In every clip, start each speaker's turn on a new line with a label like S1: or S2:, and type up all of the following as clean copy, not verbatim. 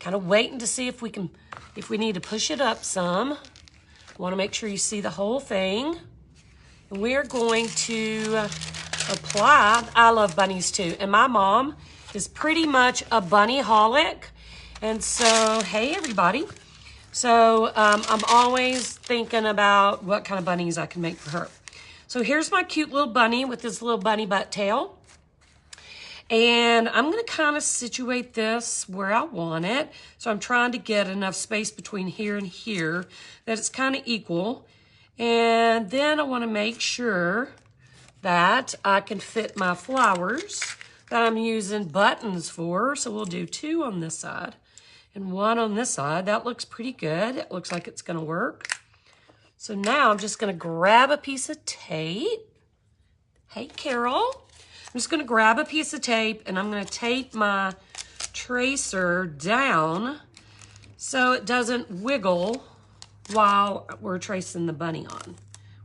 S1: kind of waiting to see if we need to push it up some. Want to make sure you see the whole thing. And we're going to apply. I love bunnies too, and my mom is pretty much a bunny-holic. And so, hey everybody. So I'm always thinking about what kind of bunnies I can make for her. So here's my cute little bunny with this little bunny butt tail. And I'm going to kind of situate this where I want it. So I'm trying to get enough space between here and here that it's kind of equal. And then I want to make sure that I can fit my flowers that I'm using buttons for. So we'll do 2 on this side and 1 on this side. That looks pretty good. It looks like it's going to work. So now I'm just going to grab a piece of tape. Hey, Carol. I'm just going to grab a piece of tape and I'm going to tape my tracer down so it doesn't wiggle while we're tracing the bunny on.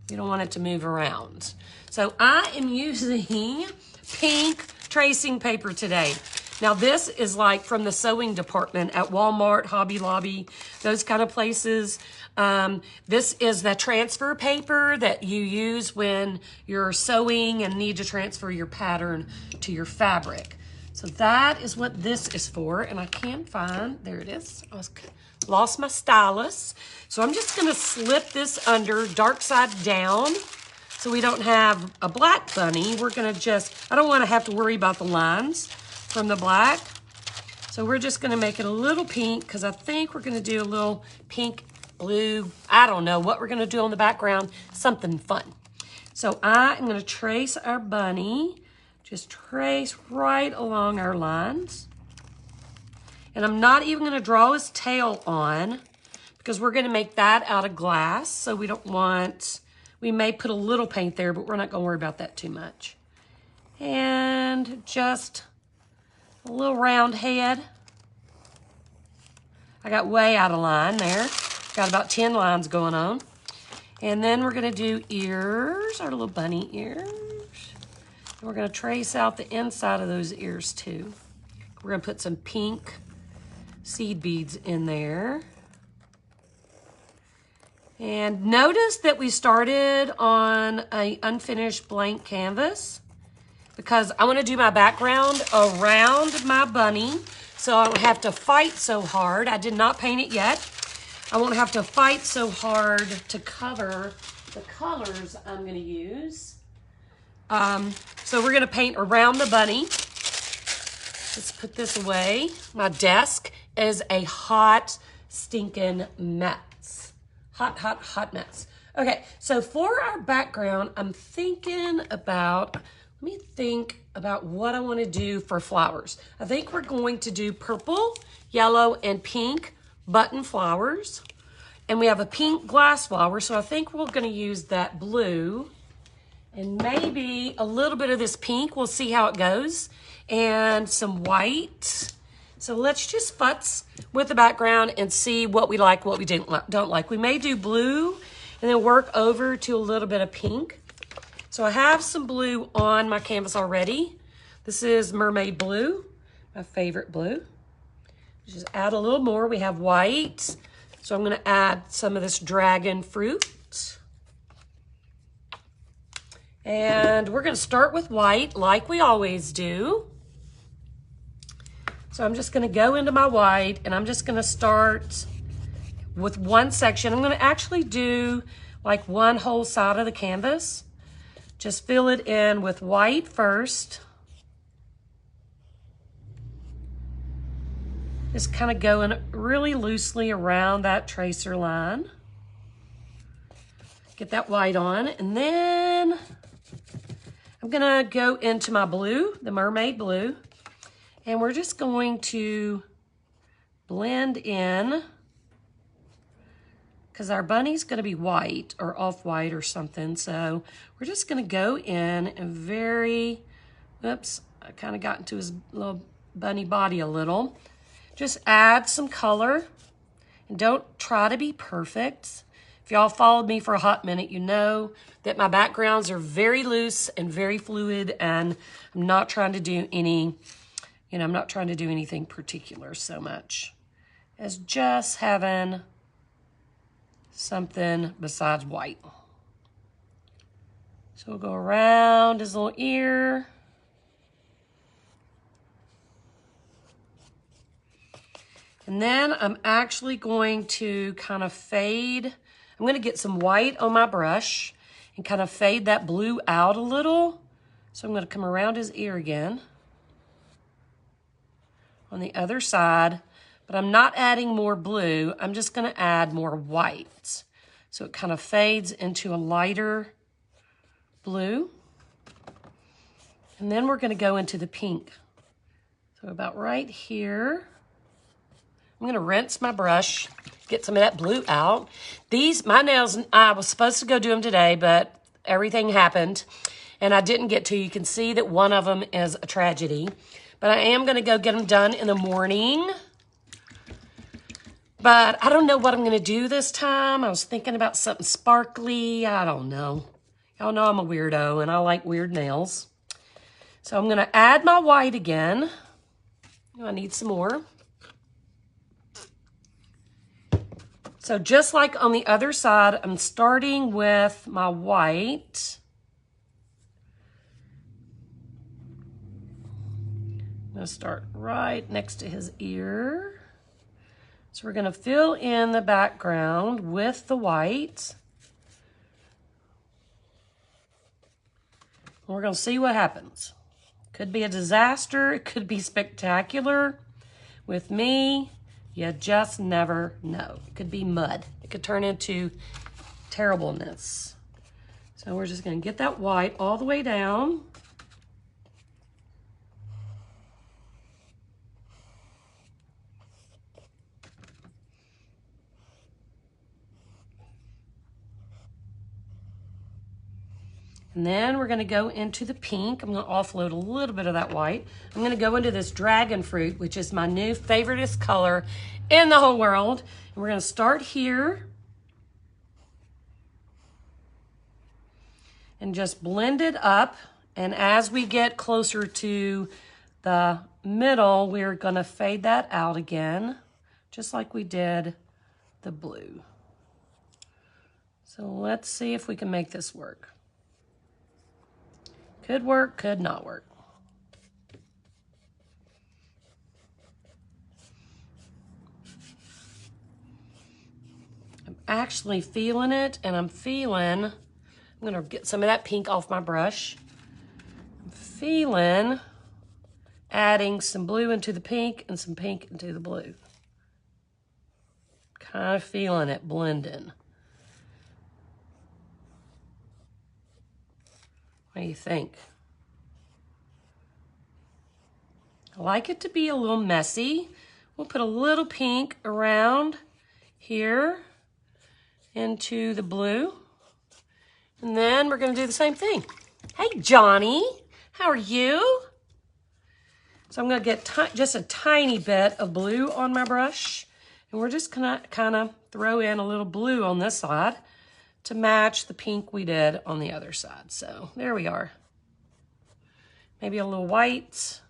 S1: We don't want it to move around. So I am using pink tracing paper today. Now this is like from the sewing department at Walmart, Hobby Lobby, those kind of places. This is the transfer paper that you use when you're sewing and need to transfer your pattern to your fabric. So that is what this is for. And I can't find, there it is. I lost my stylus. So I'm just gonna slip this under dark side down so we don't have a black bunny. We're gonna I don't wanna have to worry about the lines from the black. So we're just gonna make it a little pink because I think we're gonna do a little pink, blue, I don't know what we're gonna do on the background, something fun. So I am gonna trace our bunny, just trace right along our lines. And I'm not even gonna draw his tail on because we're gonna make that out of glass. So we don't want, we may put a little paint there, but we're not gonna worry about that too much. And just a little round head. I got way out of line there. Got about 10 lines going on. And then we're gonna do ears, our little bunny ears. And we're gonna trace out the inside of those ears too. We're gonna put some pink seed beads in there. And notice that we started on an unfinished blank canvas because I want to do my background around my bunny so I don't have to fight so hard. I did not paint it yet. I won't have to fight so hard to cover the colors I'm going to use. So we're going to paint around the bunny. Let's put this away. My desk is a hot, stinking mess. Hot mess. Okay, so for our background, I'm thinking about, let me think about what I want to do for flowers. I think we're going to do purple, yellow, and pink button flowers. And we have a pink glass flower, so I think we're going to use that blue and maybe a little bit of this pink. We'll see how it goes. And some white. So let's just futz with the background and see what we like, what we don't like. We may do blue and then work over to a little bit of pink. So I have some blue on my canvas already. This is mermaid blue, my favorite blue. Just add a little more. We have white. So I'm gonna add some of this dragon fruit. And we're gonna start with white like we always do. So I'm just gonna go into my white and I'm just gonna start with one section. I'm gonna actually do like one whole side of the canvas. Just fill it in with white first. Just kind of going really loosely around that tracer line. Get that white on, and then I'm gonna go into my blue, the mermaid blue, and we're just going to blend in, because our bunny's gonna be white or off-white or something, so we're just gonna go in and oops, I kind of got into his little bunny body a little. Just add some color, and don't try to be perfect. If y'all followed me for a hot minute, you know that my backgrounds are very loose and very fluid, and I'm not trying to do any, I'm not trying to do anything particular so much. as just having something besides white. So we'll go around his little ear. And then I'm actually going to kind of fade. I'm going to get some white on my brush and kind of fade that blue out a little. So I'm going to come around his ear again on the other side, but I'm not adding more blue. I'm just going to add more white. So it kind of fades into a lighter blue. And then we're going to go into the pink. So about right here. I'm going to rinse my brush, get some of that blue out. My nails, I was supposed to go do them today, but everything happened and I didn't get to. You can see that one of them is a tragedy, but I am going to go get them done in the morning. But I don't know what I'm going to do this time. I was thinking about something sparkly. I don't know. Y'all know I'm a weirdo and I like weird nails. So I'm going to add my white again. I need some more. So just like on the other side, I'm starting with my white. I'm going to start right next to his ear. So we're going to fill in the background with the white. And we're going to see what happens. Could be a disaster. It could be spectacular. With me, you just never know. It could be mud. It could turn into terribleness. So we're just going to get that white all the way down. And then we're going to go into the pink. I'm going to offload a little bit of that white. I'm going to go into this dragon fruit, which is my new favoriteest color in the whole world. And we're going to start here. And just blend it up. And as we get closer to the middle, we're going to fade that out again, just like we did the blue. So let's see if we can make this work. Could work, could not work. I'm actually feeling it, and I'm going to get some of that pink off my brush. I'm feeling adding some blue into the pink and some pink into the blue. Kind of feeling it blending. What do you think? I like it to be a little messy. We'll put a little pink around here into the blue. And then we're going to do the same thing. Hey, Johnny, how are you? So I'm going to get just a tiny bit of blue on my brush. And we're just going to kind of throw in a little blue on this side to match the pink we did on the other side. So there we are. Maybe a little white.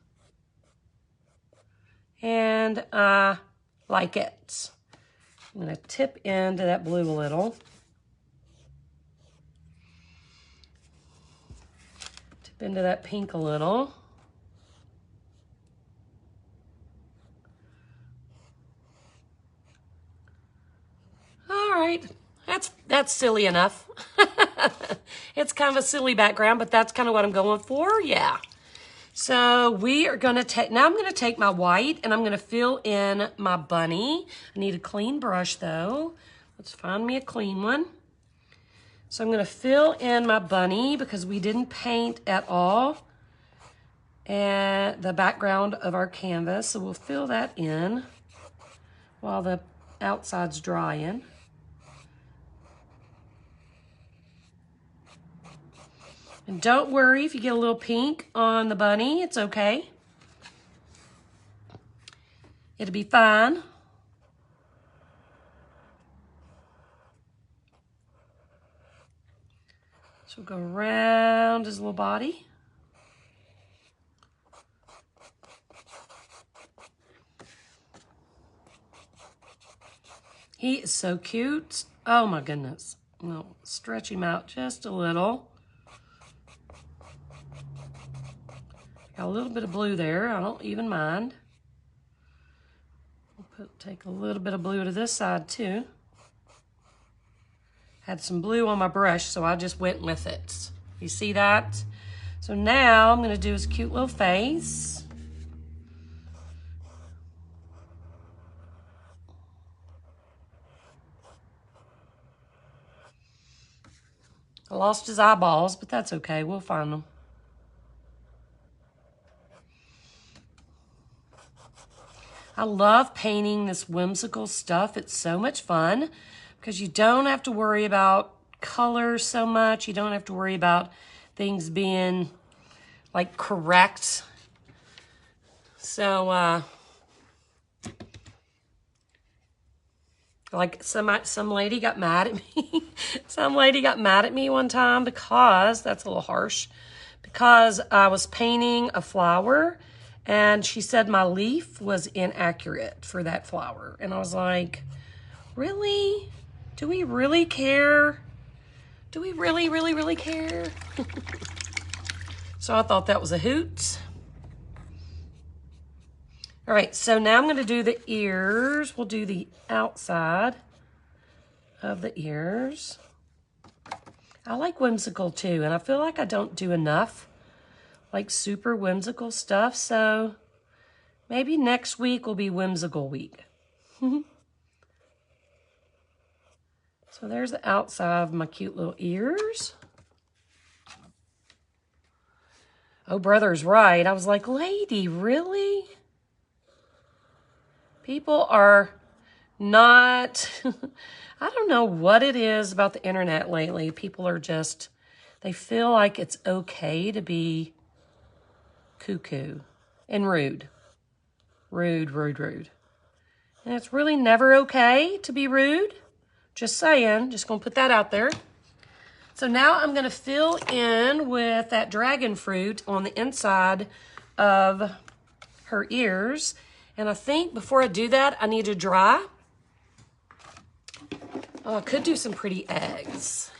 S1: And I like it. I'm going to tip into that blue a little. Tip into that pink a little. All right. That's silly enough. It's kind of a silly background, but that's kind of what I'm going for. Yeah. So we are going to take, now I'm going to take my white and I'm going to fill in my bunny. I need a clean brush though. Let's find me a clean one. So I'm going to fill in my bunny because we didn't paint at all at the background of our canvas. So we'll fill that in while the outside's drying. And don't worry if you get a little pink on the bunny, it's okay. It'll be fine. So we'll go around his little body. He is so cute. Oh my goodness. We'll stretch him out just a little. Got a little bit of blue there. I don't even mind. We'll take a little bit of blue to this side too. Had some blue on my brush, so I just went with it. You see that? So now I'm going to do his cute little face. I lost his eyeballs, but that's okay. We'll find them. I love painting this whimsical stuff. It's so much fun because you don't have to worry about color so much. You don't have to worry about things being like correct. So, like some lady got mad at me. Some lady got mad at me one time because, that's a little harsh, because I was painting a flower and she said my leaf was inaccurate for that flower. And I was like, really? Do we really care? Do we really, really, really care? So I thought that was a hoot. All right, so now I'm gonna do the ears. We'll do the outside of the ears. I like whimsical too, and I feel like I don't do enough like super whimsical stuff, so maybe next week will be whimsical week. So there's the outside of my cute little ears. Oh, brother's right. I was like, lady, really? People are not, I don't know what it is about the internet lately. People are just, they feel like it's okay to be cuckoo and rude. Rude, rude, rude. And it's really never okay to be rude. Just saying, just gonna put that out there. So now I'm gonna fill in with that dragon fruit on the inside of her ears. And I think before I do that, I need to dry. Oh, I could do some pretty eggs.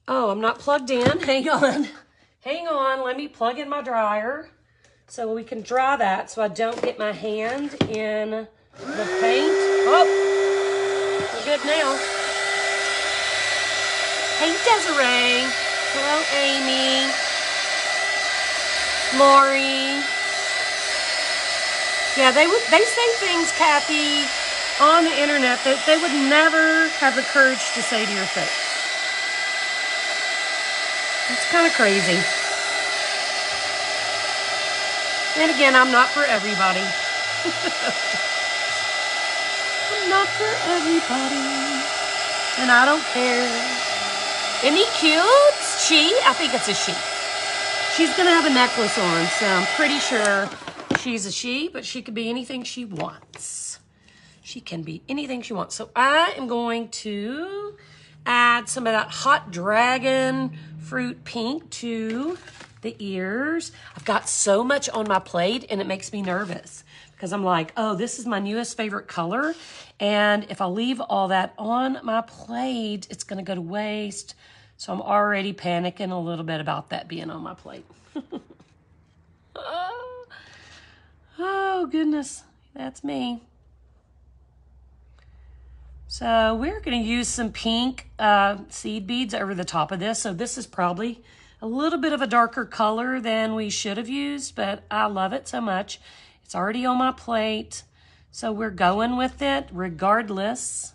S1: Oh, I'm not plugged in. Hang on. Hang on. Let me plug in my dryer so we can dry that so I don't get my hand in the paint. Oh, we're good now. Hey, Desiree. Hello, Amy. Lori. Yeah, they say things, Kathy, on the internet that they would never have the courage to say to your face. It's kind of crazy. And again, I'm not for everybody. I'm not for everybody. And I don't care. Isn't he cute? She? I think it's a she. She's going to have a necklace on, so I'm pretty sure she's a she, but she could be anything she wants. She can be anything she wants. So I am going to add some of that hot dragon fruit pink to the ears. I've got so much on my plate and it makes me nervous because I'm like, oh, this is my newest favorite color. And if I leave all that on my plate, it's going to go to waste. So I'm already panicking a little bit about that being on my plate. Oh, goodness. That's me. So we're going to use some pink seed beads over the top of this. So this is probably a little bit of a darker color than we should have used, but I love it so much. It's already on my plate. So we're going with it regardless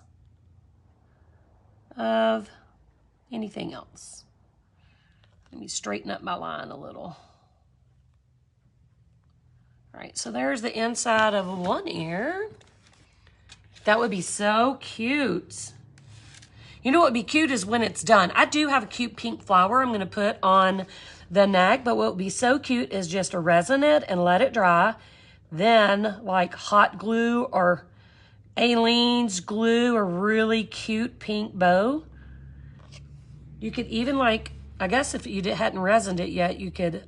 S1: of anything else. Let me straighten up my line a little. All right, so there's the inside of one ear. That would be so cute. You know what would be cute is when it's done. I do have a cute pink flower I'm going to put on the neck, but what would be so cute is just to resin it and let it dry. Then, like hot glue or Aleene's glue, a really cute pink bow. You could even, like, I guess if you hadn't resined it yet, you could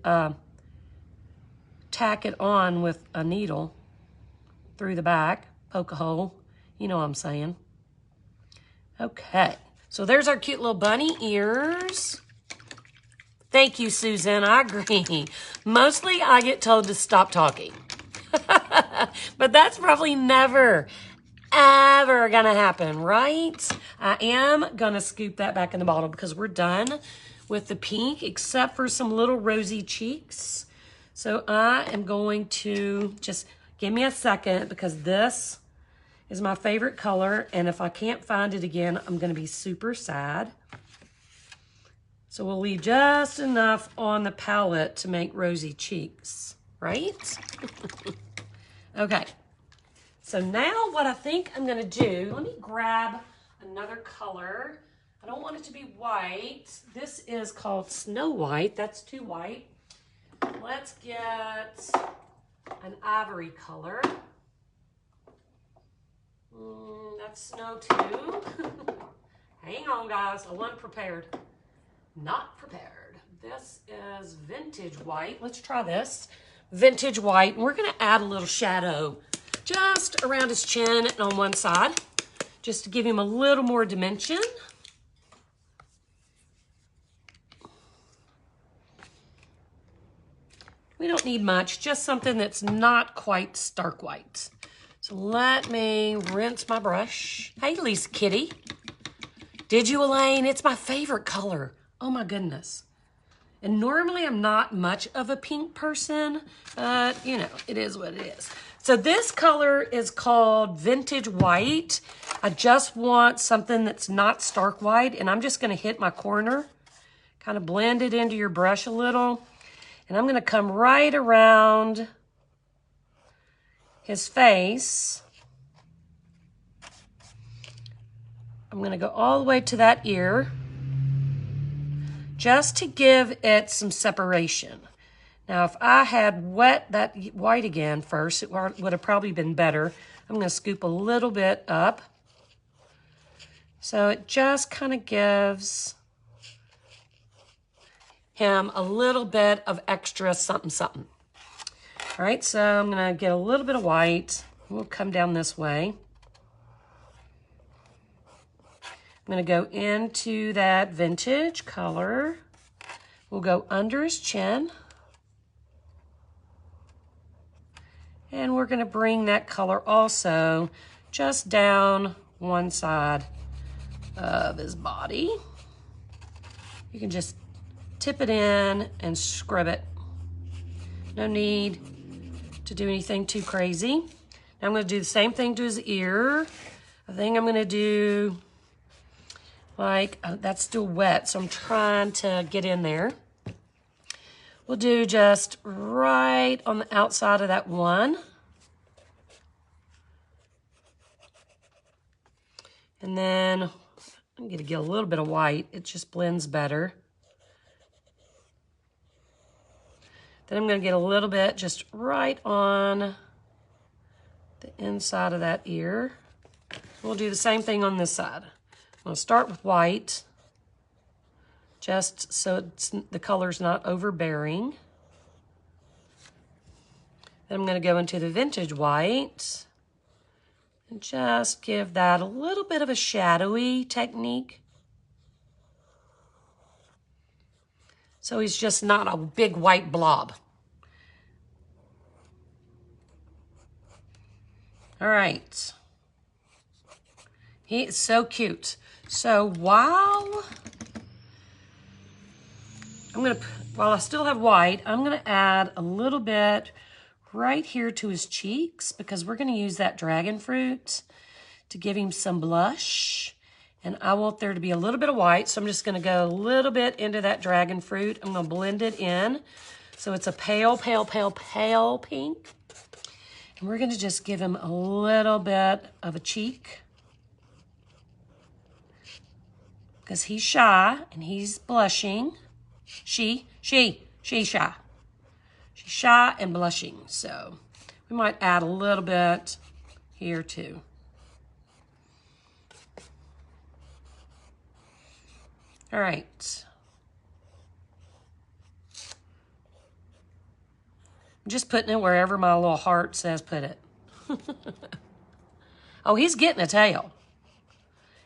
S1: tack it on with a needle. through the back, poke a hole. You know what I'm saying. Okay, so there's our cute little bunny ears. Thank you, Susan, I agree. Mostly I get told to stop talking. But that's probably never, ever gonna happen, right? I am gonna scoop that back in the bottle because we're done with the pink, except for some little rosy cheeks. So I am going to just, give me a second because this is my favorite color, and if I can't find it again, I'm gonna be super sad. So we'll leave just enough on the palette to make rosy cheeks, right? Okay, so now what I think I'm gonna do, let me grab another color. I don't want it to be white. This is called Snow White, that's too white. Let's get an ivory color. That's snow too. Hang on guys, I wasn't prepared. Not prepared. This is vintage white. Let's try this. Vintage white. And we're going to add a little shadow just around his chin and on one side, just to give him a little more dimension. We don't need much, just something that's not quite stark white. So let me rinse my brush. Hey, Lisa Kitty. Did you, Elaine? It's my favorite color. Oh my goodness. And normally I'm not much of a pink person, but you know, it is what it is. So this color is called Vintage White. I just want something that's not stark white, and I'm just gonna hit my corner, kind of blend it into your brush a little, and I'm gonna come right around his face. I'm gonna go all the way to that ear, just to give it some separation. Now, if I had wet that white again first, it would have probably been better. I'm gonna scoop a little bit up. So it just kind of gives him a little bit of extra something, something. All right, so I'm gonna get a little bit of white. We'll come down this way. I'm gonna go into that vintage color. We'll go under his chin. And we're gonna bring that color also just down one side of his body. You can just tip it in and scrub it. No need to do anything too crazy. Now I'm gonna do the same thing to his ear. I think I'm gonna do like, oh, that's still wet, so I'm trying to get in there. We'll do just right on the outside of that one. And then I'm gonna get a little bit of white. It just blends better. Then I'm gonna get a little bit just right on the inside of that ear. We'll do the same thing on this side. I'm gonna start with white, just so the color's not overbearing. Then I'm gonna go into the vintage white and just give that a little bit of a shadowy technique. So he's just not a big white blob. All right. He is so cute. So while I still have white, I'm gonna add a little bit right here to his cheeks because we're gonna use that dragon fruit to give him some blush. And I want there to be a little bit of white, so I'm just gonna go a little bit into that dragon fruit. I'm gonna blend it in. So it's a pale, pale, pale, pale pink. And we're gonna just give him a little bit of a cheek, because he's shy and he's blushing. She's shy. She's shy and blushing, so we might add a little bit here too. All right. I'm just putting it wherever my little heart says put it. Oh, he's getting a tail.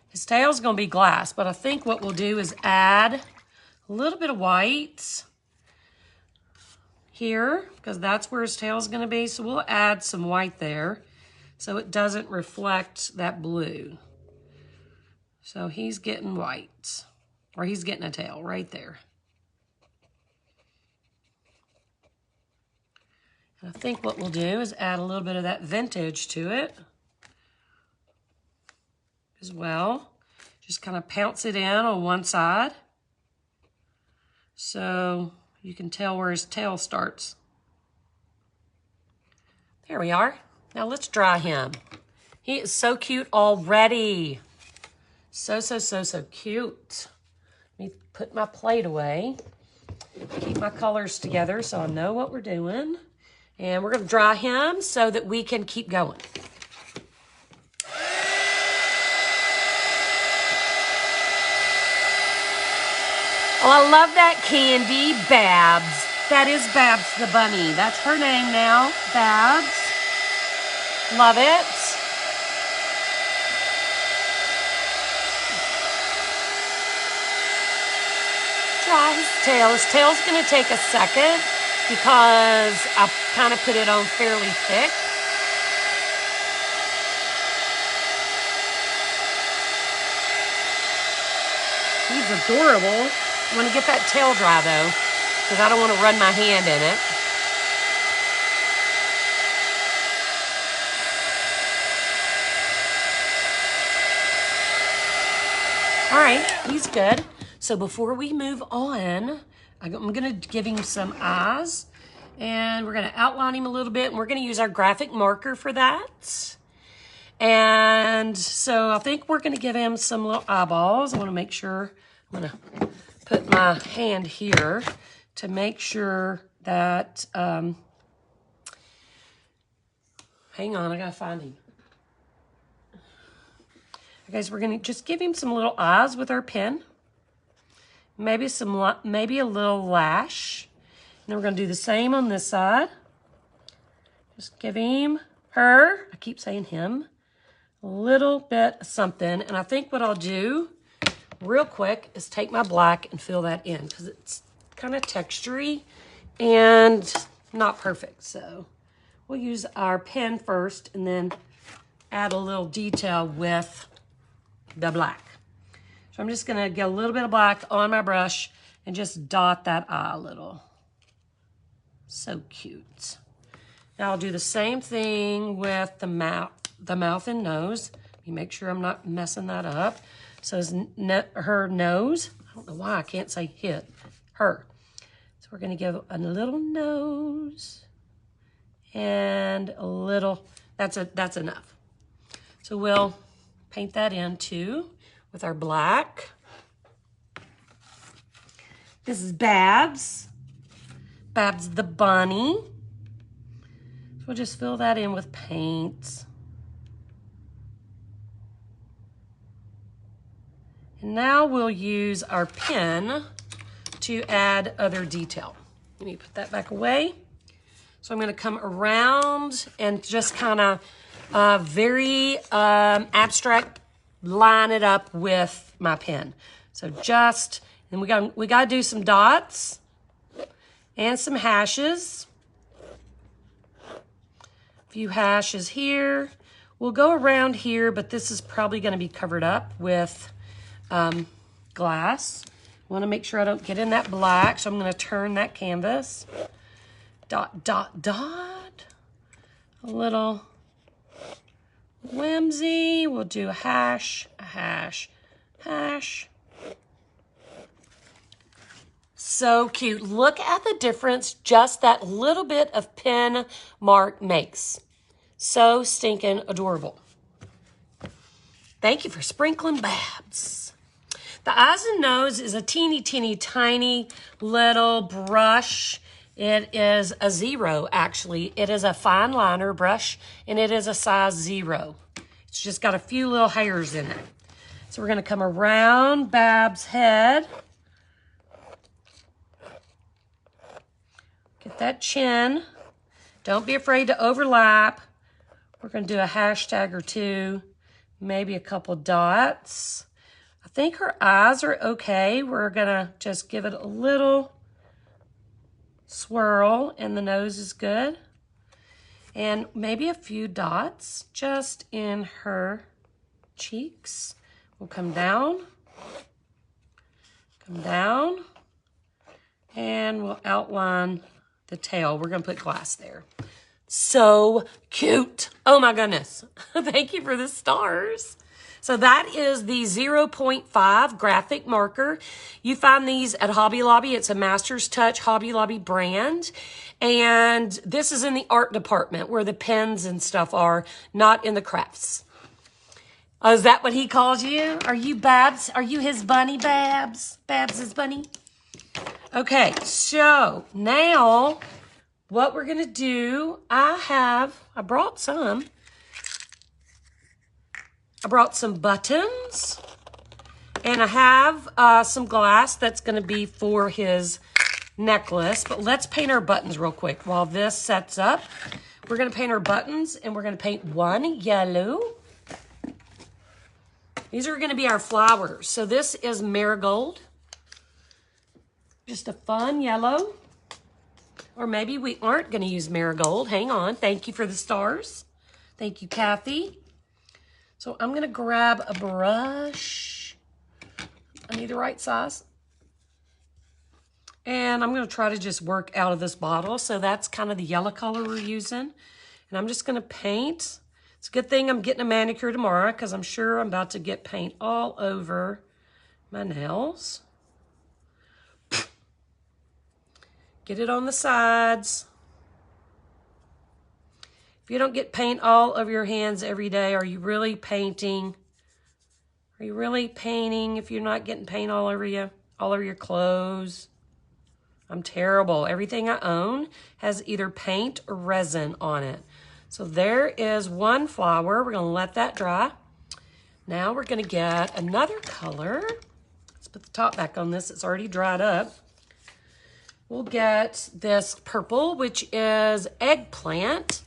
S1: His tail's going to be glass, but I think what we'll do is add a little bit of white here, because that's where his tail's going to be. So we'll add some white there so it doesn't reflect that blue. So he's getting white, or he's getting a tail right there. And I think what we'll do is add a little bit of that vintage to it as well. Just kind of pounce it in on one side so you can tell where his tail starts. There we are. Now let's dry him. He is so cute already. So cute. Let me put my plate away. Keep my colors together so I know what we're doing. And we're going to dry him so that we can keep going. Oh, I love that candy, Babs. That is Babs the bunny. That's her name now, Babs. Love it. Dry his tail. His tail's going to take a second because I kind of put it on fairly thick. He's adorable. I want to get that tail dry though, because I don't want to run my hand in it. All right, he's good. So before we move on, I'm going to give him some eyes, and we're going to outline him a little bit, and we're going to use our graphic marker for that. And so I think we're going to give him some little eyeballs. I want to make sure, I'm going to put my hand here to make sure that, hang on, I got to find him. Okay, so we're going to just give him some little eyes with our pen. Maybe a little lash. And then we're going to do the same on this side. Just give him, her, I keep saying him, a little bit of something. And I think what I'll do real quick is take my black and fill that in because it's kind of textury and not perfect. So we'll use our pen first and then add a little detail with the black. So I'm just gonna get a little bit of black on my brush and just dot that eye a little. So cute. Now I'll do the same thing with the mouth and nose. You make sure I'm not messing that up. So her nose, I don't know why I can't say hit, her. So we're gonna give a little nose and a little, that's enough. So we'll paint that in too with our black. This is Babs. Babs the bunny. So we'll just fill that in with paint. And now we'll use our pen to add other detail. Let me put that back away. So I'm going to come around and just kind of very abstract line it up with my pen. So just, and we got to do some dots and some hashes. A few hashes here. We'll go around here, but this is probably going to be covered up with glass. I want to make sure I don't get in that black, so I'm going to turn that canvas. Dot, dot, dot. A little whimsy. We'll do a hash, hash. So cute. Look at the difference just that little bit of pen mark makes. So stinking adorable. Thank you for sprinkling Babs. The eyes and nose is a teeny tiny little brush. It is a 0, actually. It is a fine liner brush, and it is a size 0. It's just got a few little hairs in it. So we're going to come around Babs' head. Get that chin. Don't be afraid to overlap. We're going to do a hashtag or two, maybe a couple dots. I think her eyes are okay. We're going to just give it a little swirl, and the nose is good. And maybe a few dots just in her cheeks. We'll come down, and we'll outline the tail. We're going to put glass there. So cute. Oh my goodness. Thank you for the stars. So that is the 0.5 graphic marker. You find these at Hobby Lobby. It's a Master's Touch Hobby Lobby brand. And this is in the art department where the pens and stuff are, not in the crafts. Oh, is that what he calls you? Are you Babs? Are you his bunny, Babs? Babs is bunny? Okay, so now what we're going to do, I brought some buttons, and I have some glass that's going to be for his necklace. But let's paint our buttons real quick while this sets up. We're going to paint our buttons, and we're going to paint one yellow. These are going to be our flowers. So this is marigold. Just a fun yellow. Or maybe we aren't going to use marigold. Hang on. Thank you for the stars. Thank you, Kathy. So I'm going to grab a brush. I need the right size. And I'm going to try to just work out of this bottle. So that's kind of the yellow color we're using. And I'm just going to paint. It's a good thing I'm getting a manicure tomorrow because I'm sure I'm about to get paint all over my nails. Get it on the sides. If you don't get paint all over your hands every day, are you really painting? Are you really painting if you're not getting paint all over you, all over your clothes? I'm terrible. Everything I own has either paint or resin on it. So there is one flower. We're going to let that dry. Now we're going to get another color. Let's put the top back on this. It's already dried up. We'll get this purple, which is eggplant.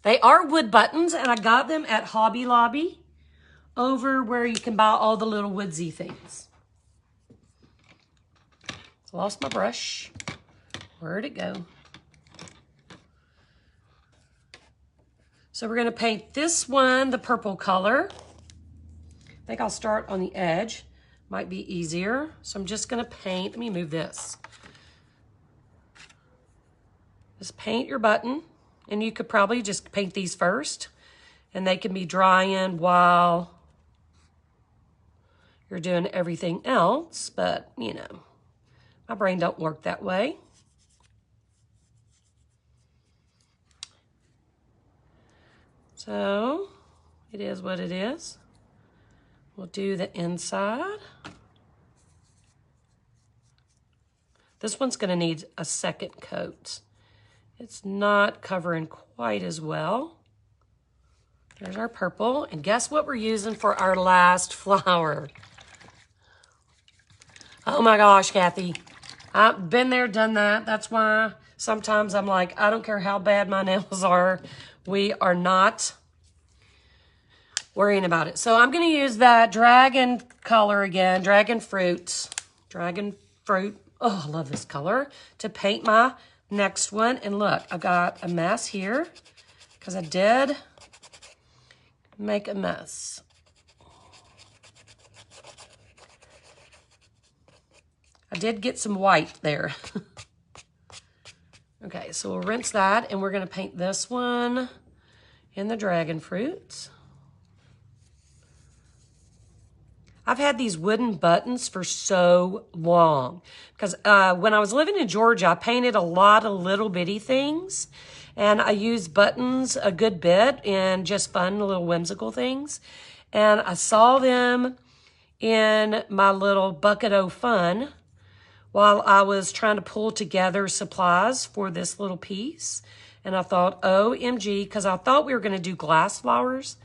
S1: They are wood buttons, and I got them at Hobby Lobby over where you can buy all the little woodsy things. Lost my brush. Where'd it go? So we're going to paint this one the purple color. I think I'll start on the edge. Might be easier. So I'm just going to paint. Let me move this. Just paint your button. And you could probably just paint these first. And they can be drying while you're doing everything else. But, you know, my brain don't work that way. So it is what it is. We'll do the inside. This one's going to need a second coat. It's not covering quite as well. There's our purple. And guess what we're using for our last flower? Oh my gosh, Kathy. I've been there, done that. That's why sometimes I'm like, I don't care how bad my nails are. We are not worrying about it. So I'm going to use that dragon color again, dragon fruit. Oh, I love this color to paint my next one. And look, I've got a mess here because I did make a mess. I did get some white there. Okay, so we'll rinse that, and we're going to paint this one in the dragon fruit. I've had these wooden buttons for so long because when I was living in Georgia, I painted a lot of little bitty things, and I used buttons a good bit and just fun little whimsical things. And I saw them in my little bucket o' fun while I was trying to pull together supplies for this little piece. And I thought, OMG, because I thought we were going to do glass flowers.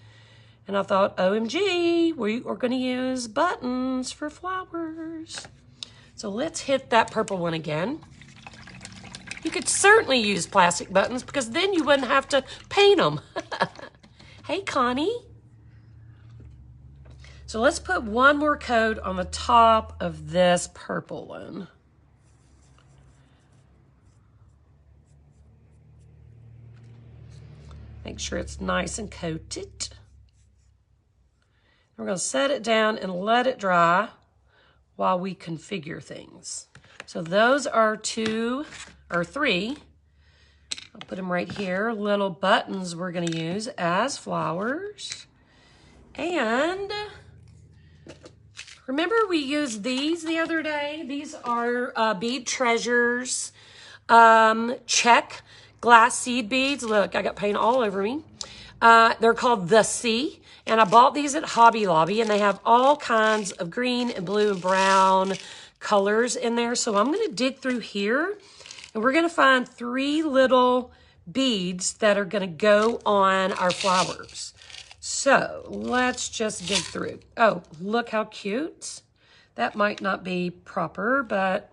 S1: And I thought, OMG, we are going to use buttons for flowers. So let's hit that purple one again. You could certainly use plastic buttons because then you wouldn't have to paint them. Hey, Connie. So let's put one more coat on the top of this purple one. Make sure it's nice and coated. We're going to set it down and let it dry while we configure things. So those are 2 or 3. I'll put them right here. Little buttons we're going to use as flowers. And remember we used these the other day? These are bead treasures, check glass seed beads. Look, I got paint all over me. They're called The Sea. And I bought these at Hobby Lobby, and they have all kinds of green and blue and brown colors in there. So I'm going to dig through here, and we're going to find 3 little beads that are going to go on our flowers. So let's just dig through. Oh, look how cute. That might not be proper, but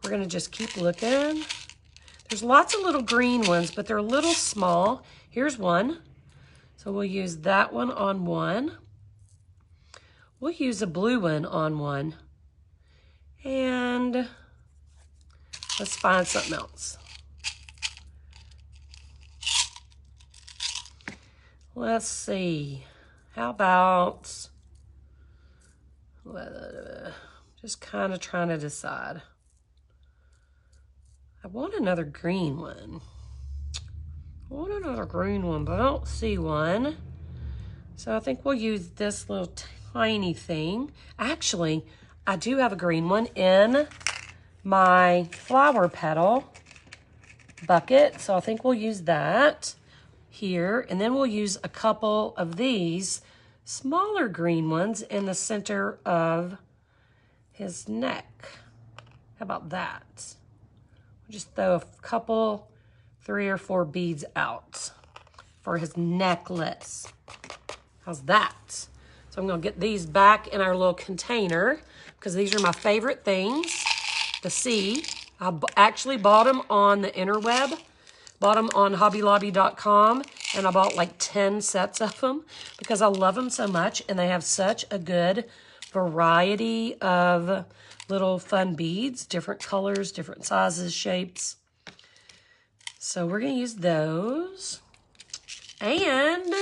S1: we're going to just keep looking. There's lots of little green ones, but they're a little small. Here's one. So we'll use that one on one. We'll use a blue one on one. And let's find something else. Let's see. How about, just kind of trying to decide. I want another green one. I want another green one, but I don't see one. So I think we'll use this little tiny thing. Actually, I do have a green one in my flower petal bucket. So I think we'll use that here. And then we'll use a couple of these smaller green ones in the center of his neck. How about that? We'll just throw a couple, 3 or 4 beads out for his necklace. How's that? So I'm going to get these back in our little container because these are my favorite things to see. I actually bought them on the interweb, bought them on hobbylobby.com, and I bought like 10 sets of them because I love them so much, and they have such a good variety of little fun beads, different colors, different sizes, shapes. So we're going to use those. And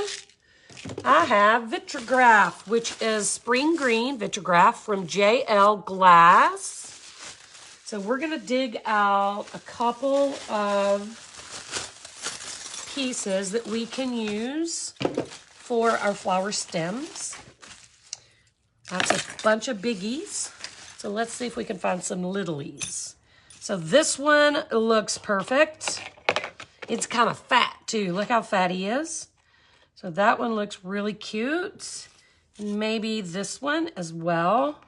S1: I have vitrograph, which is spring green vitrograph from JL Glass. So we're going to dig out a couple of pieces that we can use for our flower stems. That's a bunch of biggies. So let's see if we can find some littlies. So this one looks perfect. It's kind of fat too. Look how fat he is. So that one looks really cute. And maybe this one as well.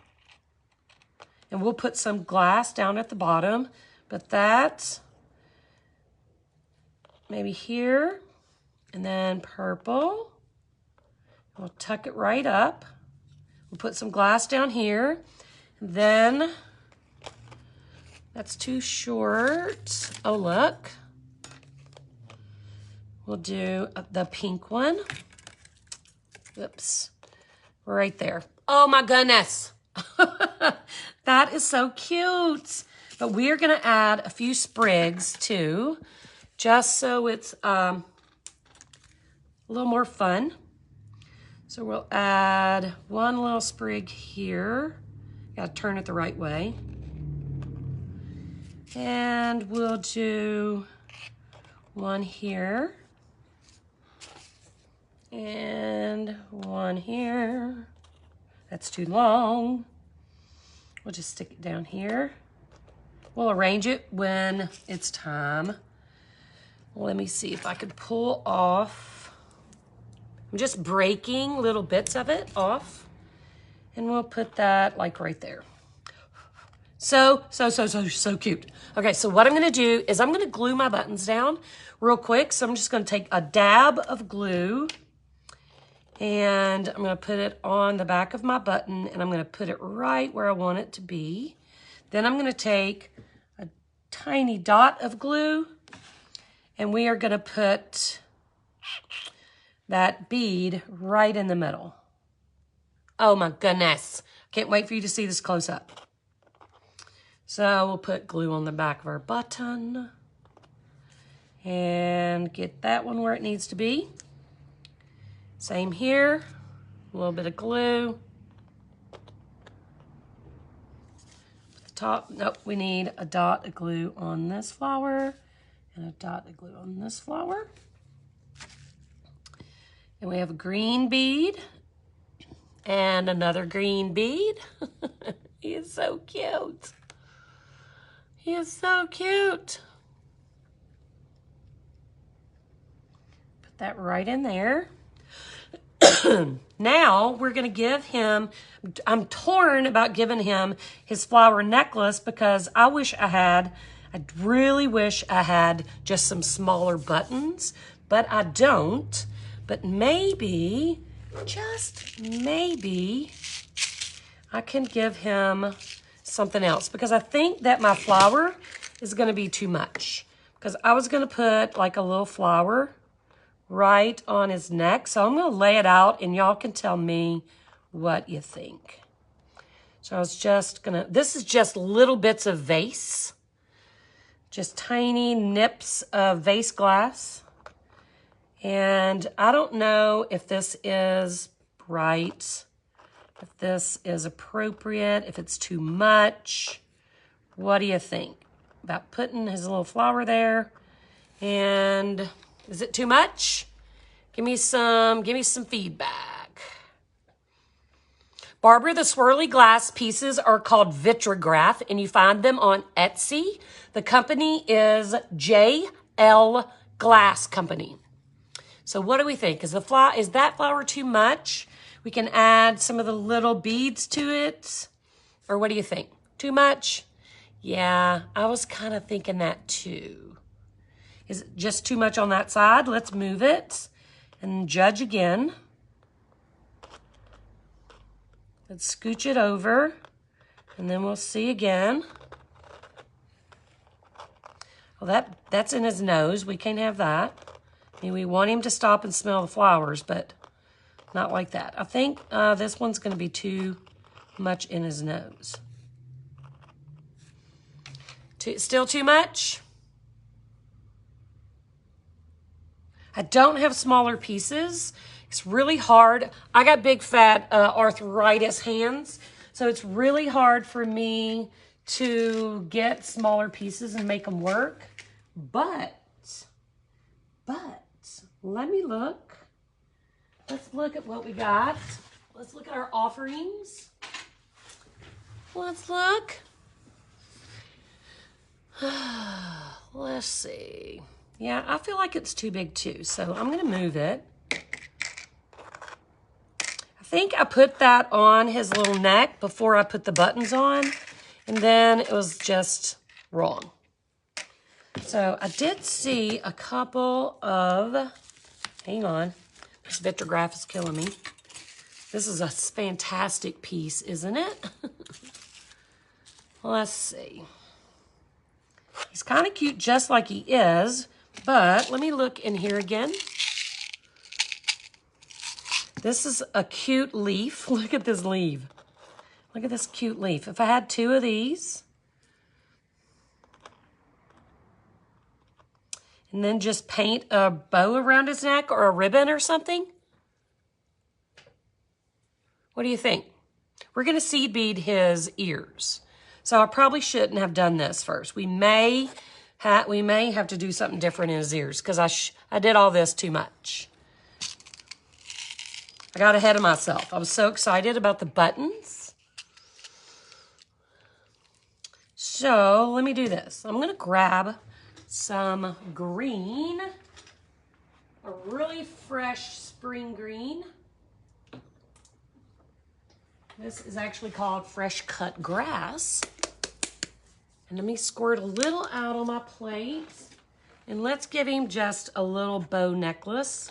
S1: And we'll put some glass down at the bottom. But that, maybe here. And then purple. We'll tuck it right up. We'll put some glass down here. And then, that's too short. Oh, look. We'll do the pink one. Oops, right there. Oh my goodness. That is so cute. But we're gonna add a few sprigs too, just so it's a little more fun. So we'll add one little sprig here. Gotta turn it the right way. And we'll do one here. And one here. That's too long. We'll just stick it down here. We'll arrange it when it's time. Let me see if I could pull off. I'm just breaking little bits of it off. And we'll put that like right there. So cute. Okay, so what I'm gonna do is I'm gonna glue my buttons down real quick. So I'm just gonna take a dab of glue and I'm gonna put it on the back of my button and I'm gonna put it right where I want it to be. Then I'm gonna take a tiny dot of glue, and we are going to put that bead right in the middle. Oh my goodness. Can't wait for you to see this close up. So we'll put glue on the back of our button and get that one where it needs to be. Same here, a little bit of glue. The top, nope, we need a dot of glue on this flower and a dot of glue on this flower. And we have a green bead and another green bead. He is so cute. He is so cute. Put that right in there. Now we're going to give him, I'm torn about giving him his flower necklace because I really wish I had just some smaller buttons, but I don't. But maybe, just maybe, I can give him something else because I think that my flower is going to be too much. Because I was going to put like a little flower right on his neck. So I'm going to lay it out and y'all can tell me what you think. So I was just going to, this is just little bits of vase. Just tiny nips of vase glass. And I don't know if this is right, if this is appropriate, if it's too much. What do you think about putting his little flower there? And is it too much? Give me some feedback. Barbara, the swirly glass pieces are called vitrograph, and you find them on Etsy. The company is JL Glass Company. So what do we think? Is that flower too much? We can add some of the little beads to it. Or what do you think? Too much? Yeah, I was kind of thinking that too. Is it just too much on that side? Let's move it and judge again. Let's scooch it over and then we'll see again. Well, that's in his nose. We can't have that. I mean, we want him to stop and smell the flowers, but not like that. I think this one's going to be too much in his nose. Still too much? I don't have smaller pieces. It's really hard. I got big, fat arthritis hands, so it's really hard for me to get smaller pieces and make them work. But, let me look. Let's look at what we got. Let's look at our offerings. Let's look. Let's see. Yeah, I feel like it's too big too, so I'm going to move it. I think I put that on his little neck before I put the buttons on, and then it was just wrong. So I did see a couple of, hang on, this vitrograph is killing me. This is a fantastic piece, isn't it? Let's see. He's kind of cute just like he is, but let me look in here again. This is a cute leaf. Look at this leaf. Look at this cute leaf. If I had two of these, and then just paint a bow around his neck or a ribbon or something. What do you think? We're going to seed bead his ears. So I probably shouldn't have done this first. We may have to do something different in his ears because I did all this too much. I got ahead of myself. I was so excited about the buttons. So let me do this. I'm going to grab some green, a really fresh spring green. This is actually called fresh cut grass. And let me squirt a little out on my plate. And let's give him just a little bow necklace.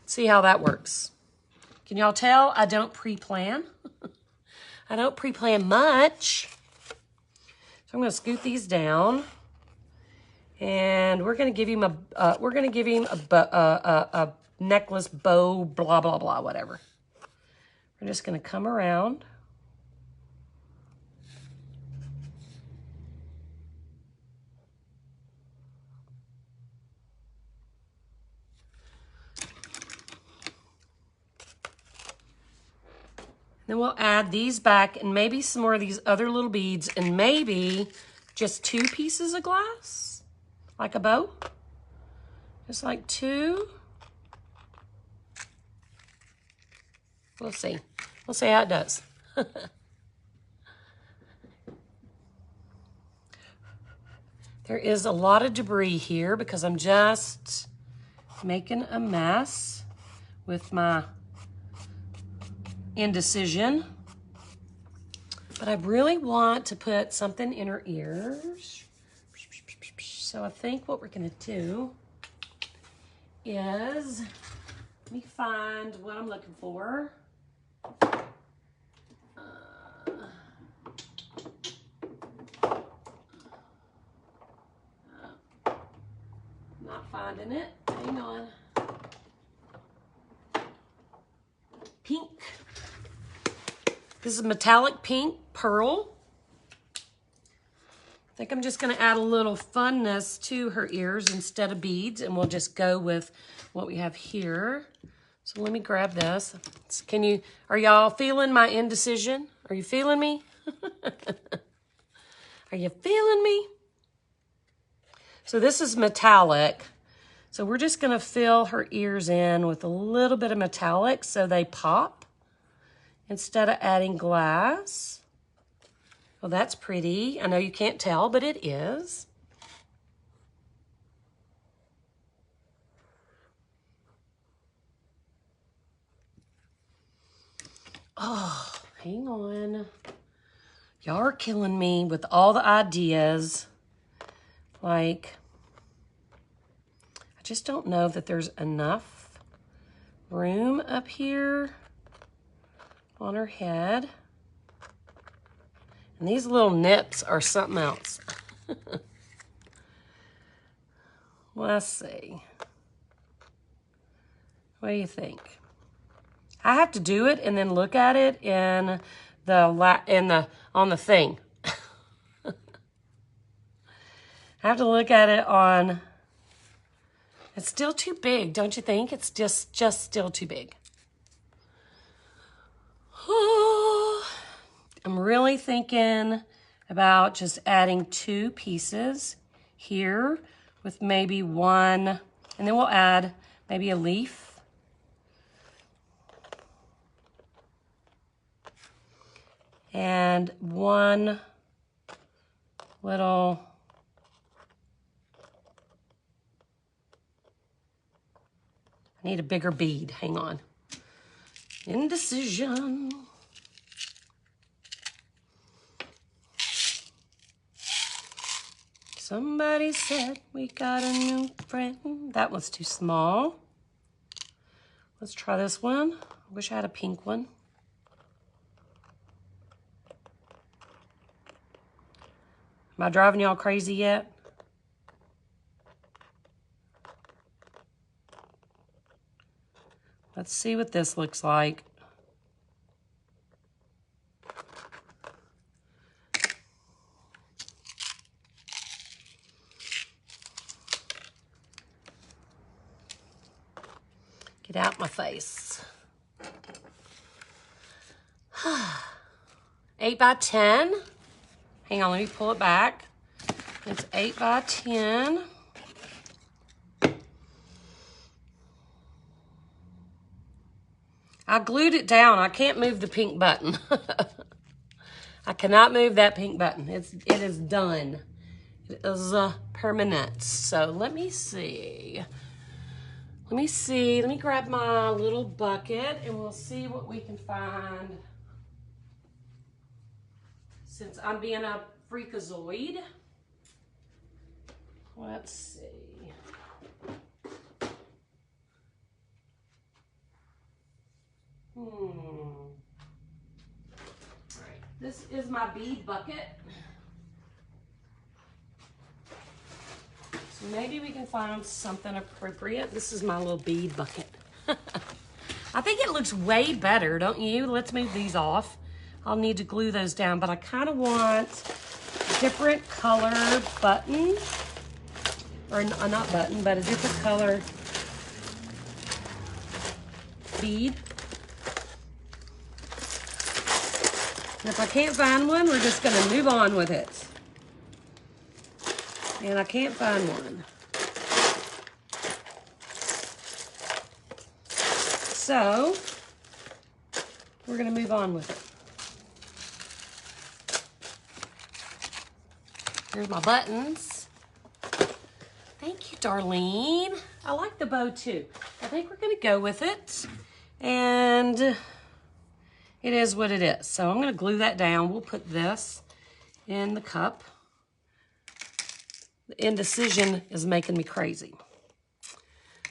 S1: See how that works. Can y'all tell I don't pre-plan? I don't pre-plan much. So I'm going to scoot these down, and we're going to give him a necklace, bow, blah blah blah, whatever. We're just going to come around. Then we'll add these back and maybe some more of these other little beads and maybe just 2 pieces of glass, like a bow. Just like 2. We'll see. We'll see how it does. There is a lot of debris here because I'm just making a mess with my indecision. But I really want to put something in her ears. So I think what we're going to do is, let me find what I'm looking for. Not finding it. Hang on. Pink. This is metallic pink pearl. I think I'm just going to add a little funness to her ears instead of beads, and we'll just go with what we have here. So let me grab this. Are y'all feeling my indecision? Are you feeling me? Are you feeling me? So this is metallic. So we're just going to fill her ears in with a little bit of metallic so they pop instead of adding glass. Well, that's pretty. I know you can't tell, but it is. Oh, hang on. Y'all are killing me with all the ideas. Like, I just don't know that there's enough room up here on her head. And these little nips are something else. Let's see. What do you think? I have to do it and then look at it on the thing. I have to look at it on. It's still too big, don't you think? It's just still too big. I'm really thinking about just adding 2 pieces here with maybe 1, and then we'll add maybe a leaf. And 1 little I need a bigger bead. Hang on. Indecision. Somebody said we got a new friend. That one's too small. Let's try this one. I wish I had a pink one. Am I driving y'all crazy yet? Let's see what this looks like. Get out my face. 8 by 10. Hang on, let me pull it back. It's 8 by 10. I glued it down. I can't move the pink button. I cannot move that pink button. It is done. It is permanent. So let me see. Let me grab my little bucket and we'll see what we can find. Since I'm being a freakazoid. Let's see. All right, this is my bead bucket. Maybe we can find something appropriate. This is my little bead bucket. I think it looks way better, don't you? Let's move these off. I'll need to glue those down, but I kind of want different color button, or not button, but a different color bead. And if I can't find one, we're just gonna move on with it. And I can't find one. So, we're gonna move on with it. Here's my buttons. Thank you, Darlene. I like the bow too. I think we're gonna go with it. And it is what it is. So I'm gonna glue that down. We'll put this in the cup. The indecision is making me crazy.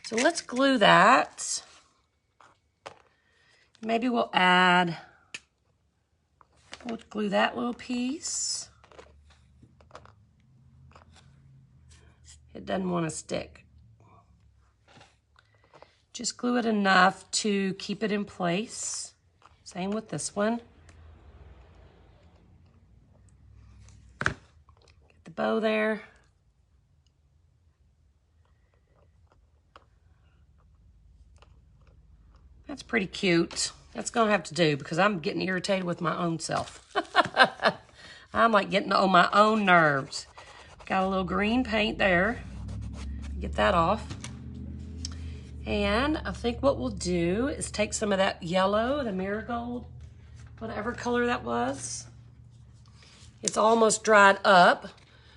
S1: So let's glue that. Maybe we'll glue that little piece. It doesn't want to stick. Just glue it enough to keep it in place. Same with this one. Get the bow there. That's pretty cute. That's gonna have to do because I'm getting irritated with my own self. I'm like getting on my own nerves. Got a little green paint there. Get that off. And I think what we'll do is take some of that yellow, the marigold, whatever color that was. It's almost dried up,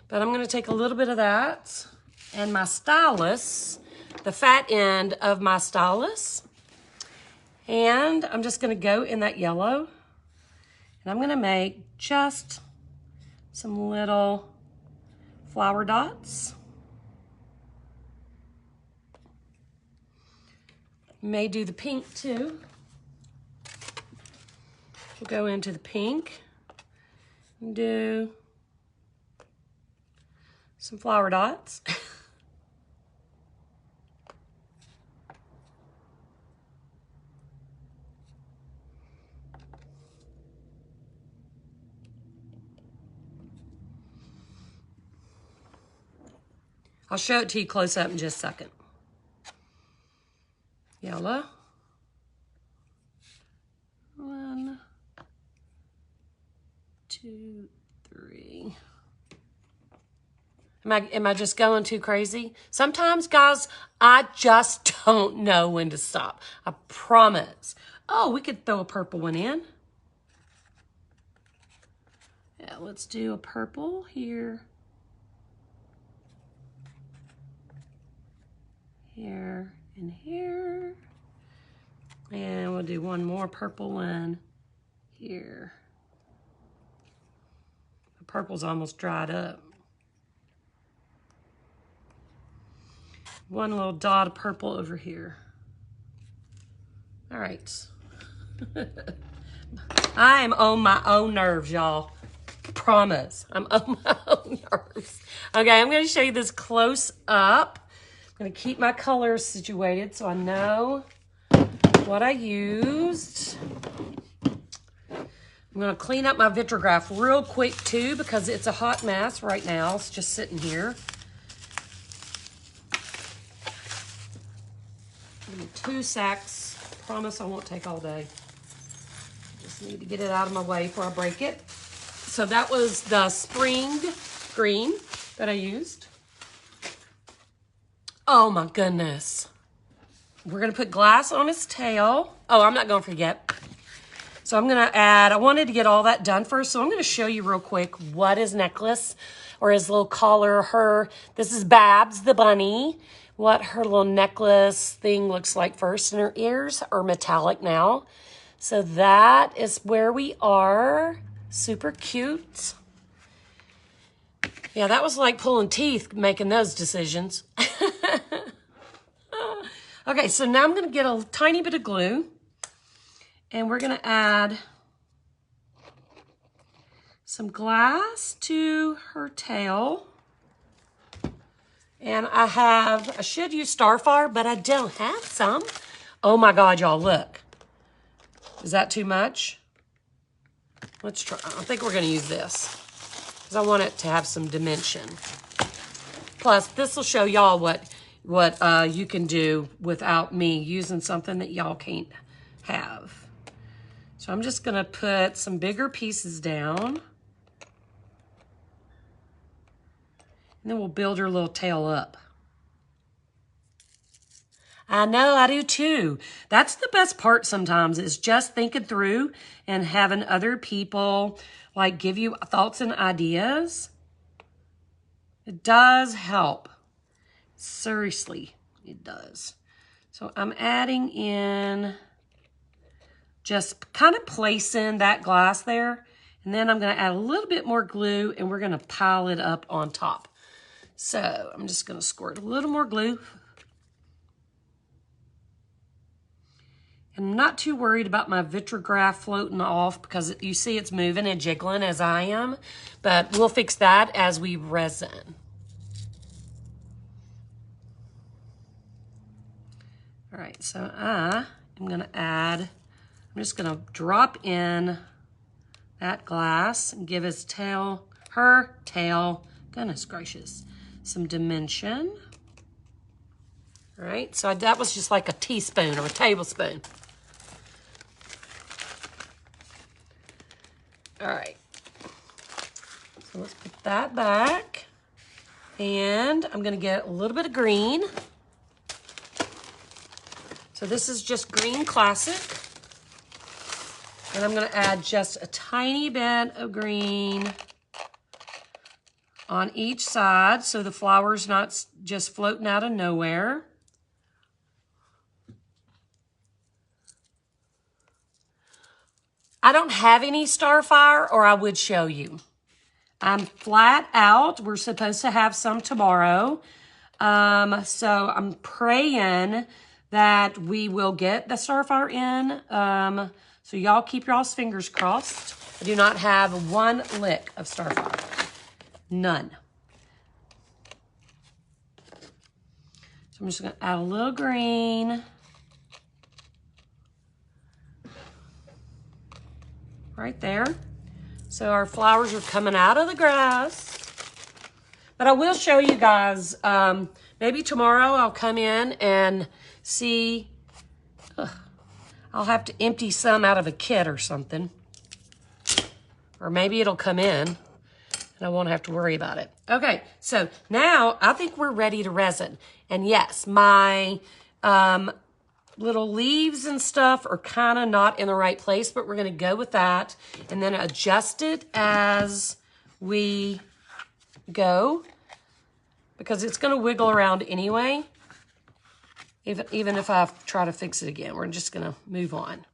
S1: but I'm gonna take a little bit of that and my stylus, the fat end of my stylus. And I'm just gonna go in that yellow and I'm gonna make just some little flower dots. May do the pink too. We'll go into the pink and do some flower dots. I'll show it to you close up in just a second. Yellow. 1, 2, 3. Am I just going too crazy? Sometimes, guys, I just don't know when to stop. I promise. Oh, we could throw a purple one in. Yeah, let's do a purple here. Here and here. And we'll do one more purple one here. The purple's almost dried up. One little dot of purple over here. All right. I am on my own nerves, y'all. Promise. I'm on my own nerves. Okay, I'm going to show you this close up. I'm going to keep my colors situated so I know what I used. I'm going to clean up my vitrograph real quick too because it's a hot mess right now. It's just sitting here. Give me 2 sacks. Promise I won't take all day. Just need to get it out of my way before I break it. So that was the spring green that I used. Oh my goodness. We're gonna put glass on his tail. Oh, I'm not gonna forget. So I'm gonna add, I wanted to get all that done first, so I'm gonna show you real quick what his necklace or his little collar, this is Babs the bunny, what her little necklace thing looks like first. And her ears are metallic now. So that is where we are. Super cute. Yeah, that was like pulling teeth making those decisions. Okay, so now I'm going to get a tiny bit of glue and we're going to add some glass to her tail. And I should use Starfire, but I don't have some. Oh my God, y'all, look. Is that too much? Let's try. I think we're gonna use this because I want it to have some dimension. Plus, this will show y'all what you can do without me using something that y'all can't have. So I'm just gonna put some bigger pieces down. And then we'll build her little tail up. I know, I do too. That's the best part sometimes, is just thinking through and having other people like give you thoughts and ideas. It does help. Seriously, it does. So I'm adding in, just kind of placing that glass there. And then I'm gonna add a little bit more glue and we're gonna pile it up on top. So I'm just gonna squirt a little more glue. And I'm not too worried about my vitrograph floating off because you see it's moving and jiggling as I am, but we'll fix that as we resin. All right, so I'm just gonna drop in that glass and give her tail, goodness gracious, some dimension. All right, so that was just like a teaspoon or a tablespoon. All right, so let's put that back. And I'm gonna get a little bit of green. So this is just green classic. And I'm gonna add just a tiny bit of green on each side so the flower's not just floating out of nowhere. I don't have any Starfire or I would show you. I'm flat out. We're supposed to have some tomorrow. So I'm praying that we will get the Starfire in. So y'all keep y'all's fingers crossed. I do not have one lick of Starfire. None. So I'm just gonna add a little green. Right there. So our flowers are coming out of the grass. But I will show you guys, maybe tomorrow I'll come in and see. I'll have to empty some out of a kit or something. Or maybe it'll come in and I won't have to worry about it. Okay, so now I think we're ready to resin. And yes, my little leaves and stuff are kind of not in the right place, but we're gonna go with that and then adjust it as we go because it's gonna wiggle around anyway. Even if I try to fix it again, we're just gonna move on.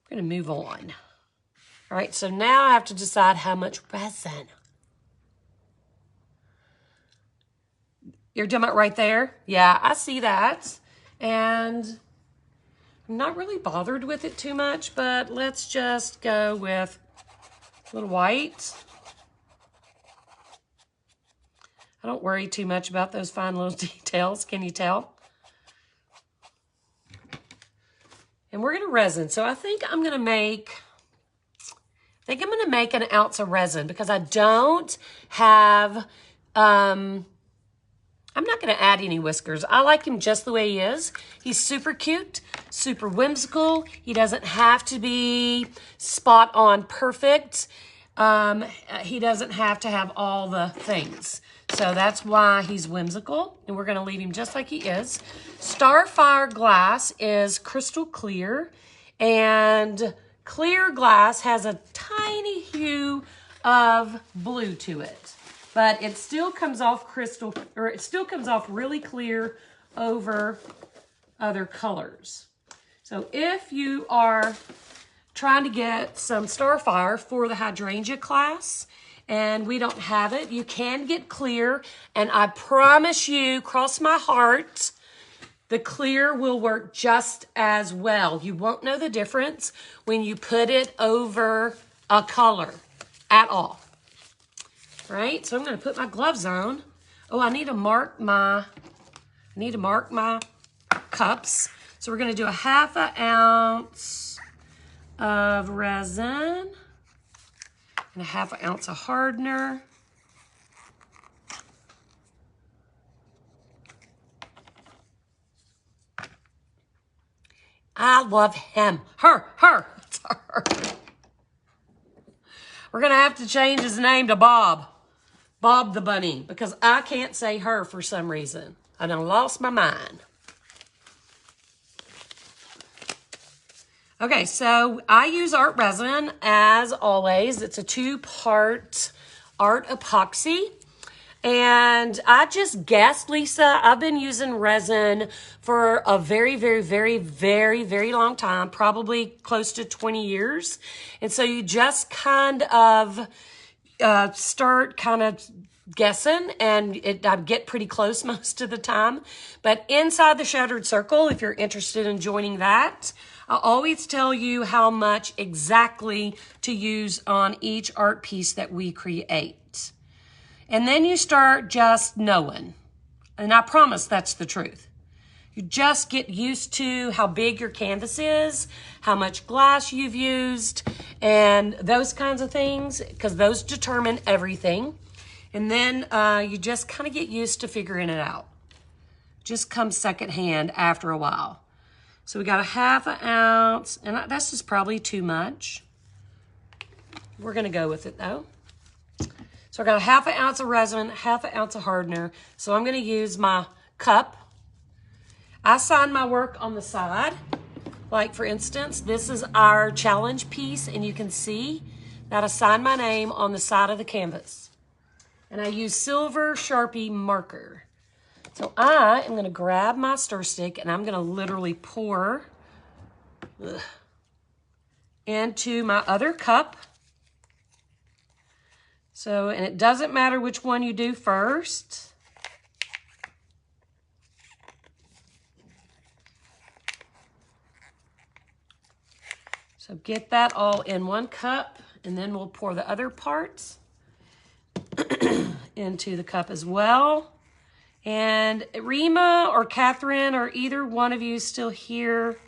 S1: We're gonna move on. All right, so now I have to decide how much resin. You're talking about right there? Yeah, I see that. And I'm not really bothered with it too much, but let's just go with a little white. I don't worry too much about those fine little details, can you tell? And we're gonna resin. So I think I'm gonna make an ounce of resin because I don't have, I'm not gonna add any whiskers. I like him just the way he is. He's super cute, super whimsical. He doesn't have to be spot on perfect. He doesn't have to have all the things. So that's why he's whimsical, and we're gonna leave him just like he is. Starfire glass is crystal clear, and clear glass has a tiny hue of blue to it, but it still comes off crystal, or it still comes off really clear over other colors. So if you are trying to get some Starfire for the hydrangea class, and we don't have it, you can get clear, and I promise you, cross my heart, the clear will work just as well. You won't know the difference when you put it over a color at all. Right? So I'm gonna put my gloves on. Oh, I need to mark my cups. So we're gonna do a 1/2 ounce of resin and a 1/2 ounce of hardener. I love him. Her. It's her. We're gonna have to change his name to Bob. Bob the bunny, because I can't say her for some reason. I done lost my mind. Okay, so I use art resin as always. It's a 2-part art epoxy. And I just guessed, Lisa, I've been using resin for a very, very, very, very, very long time, probably close to 20 years. And so you just kind of start kind of guessing, and I get pretty close most of the time. But inside the Shattered Circle, if you're interested in joining that, I always tell you how much exactly to use on each art piece that we create. And then you start just knowing. And I promise that's the truth. You just get used to how big your canvas is, how much glass you've used, and those kinds of things, because those determine everything. And then you just kind of get used to figuring it out. Just comes secondhand after a while. So we got a 1/2 ounce, and that's just probably too much. We're gonna go with it though. So I got a 1/2 ounce of resin, 1/2 ounce of hardener. So I'm gonna use my cup. I sign my work on the side. Like for instance, this is our challenge piece, and you can see that I sign my name on the side of the canvas. And I use silver Sharpie marker. So I am gonna grab my stir stick, and I'm gonna literally pour into my other cup. So, and it doesn't matter which one you do first. So get that all in one cup, and then we'll pour the other parts into the cup as well. And Rima or Catherine, or either one of you still here?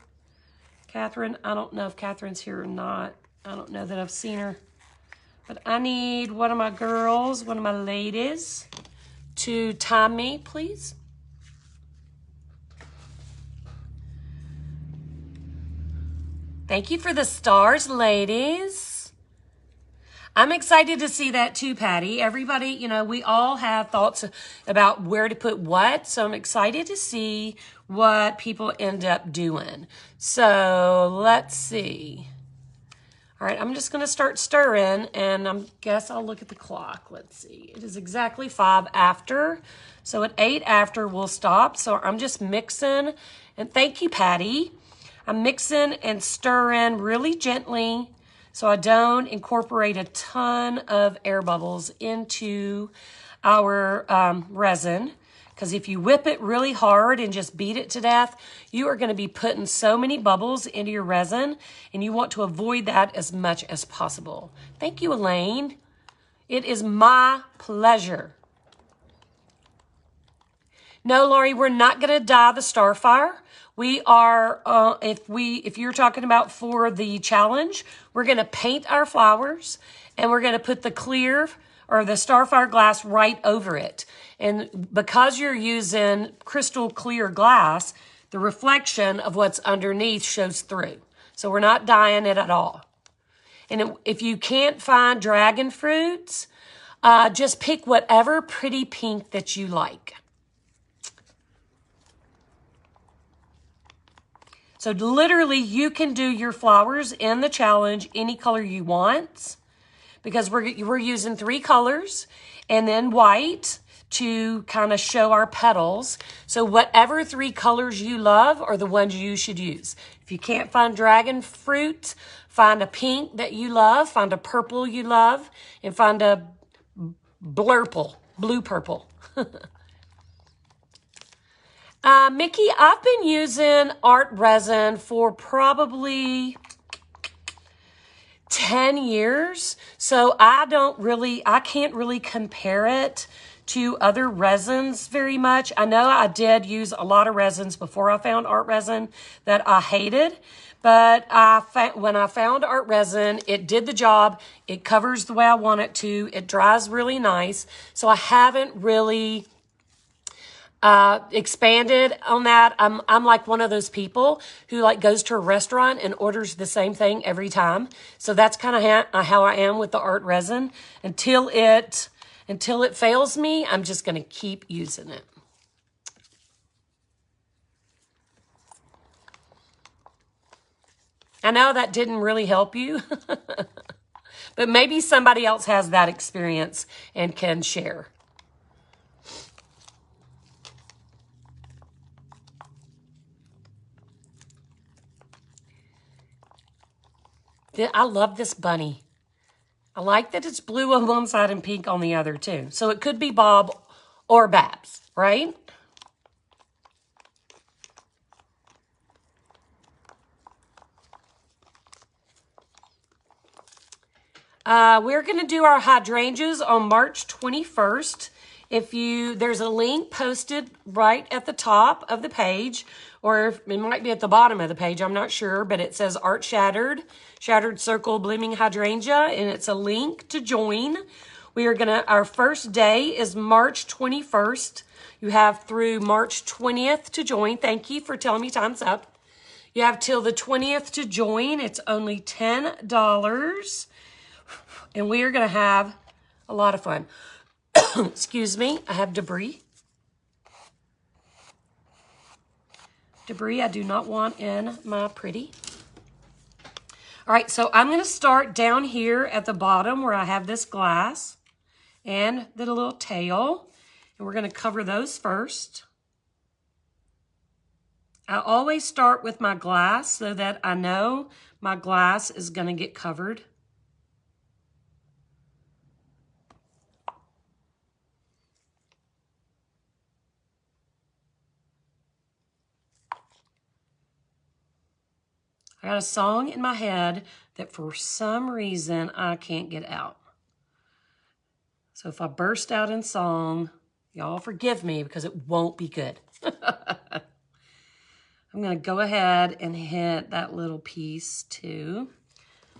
S1: Catherine, I don't know if Catherine's here or not. I don't know that I've seen her. But I need one of my girls, one of my ladies, to time me, please. Thank you for the stars, ladies. I'm excited to see that too, Patty. Everybody, you know, we all have thoughts about where to put what. So I'm excited to see what people end up doing. So let's see. All right, I'm just gonna start stirring, and I guess I'll look at the clock. Let's see, it is exactly 5 after. So at 8 after, we'll stop. So I'm just mixing, and thank you, Patty. I'm mixing and stirring really gently so I don't incorporate a ton of air bubbles into our resin. Because if you whip it really hard and just beat it to death, you are going to be putting so many bubbles into your resin, and you want to avoid that as much as possible. Thank you, Elaine. It is my pleasure. No, Lori, we're not going to dye the Starfire. We are, if you're talking about for the challenge, we're going to paint our flowers, and we're going to put the clear or the Starfire glass right over it. And because you're using crystal clear glass, the reflection of what's underneath shows through. So we're not dyeing it at all. And if you can't find dragon fruits, just pick whatever pretty pink that you like. So literally you can do your flowers in the challenge any color you want, because we're using 3 colors and then white to kind of show our petals. So whatever 3 colors you love are the ones you should use. If you can't find dragon fruit, find a pink that you love, find a purple you love, and find a blue purple. Mickey, I've been using art resin for probably 10 years. So I can't really compare it to other resins very much. I know I did use a lot of resins before I found art resin that I hated, but when I found art resin, it did the job. It covers the way I want it to. It dries really nice. So I haven't really expanded on that. I'm like one of those people who like goes to a restaurant and orders the same thing every time. So that's kind of how I am with the art resin. Until it fails me, I'm just going to keep using it. I know that didn't really help you, but maybe somebody else has that experience and can share. I love this bunny. I like that it's blue on one side and pink on the other too. So it could be Bob or Babs, right? We're going to do our hydrangeas on March 21st. There's a link posted right at the top of the page, or it might be at the bottom of the page, I'm not sure, but it says Art Shattered Circle Blooming Hydrangea, and it's a link to join. Our first day is March 21st. You have through March 20th to join. Thank you for telling me time's up. You have till the 20th to join. It's only $10. And we are going to have a lot of fun. Excuse me, I have debris. Debris I do not want in my pretty. All right, so I'm going to start down here at the bottom where I have this glass and the little tail. And we're going to cover those first. I always start with my glass so that I know my glass is going to get covered. I got a song in my head that for some reason I can't get out. So if I burst out in song, y'all forgive me because it won't be good. I'm going to go ahead and hit that little piece too.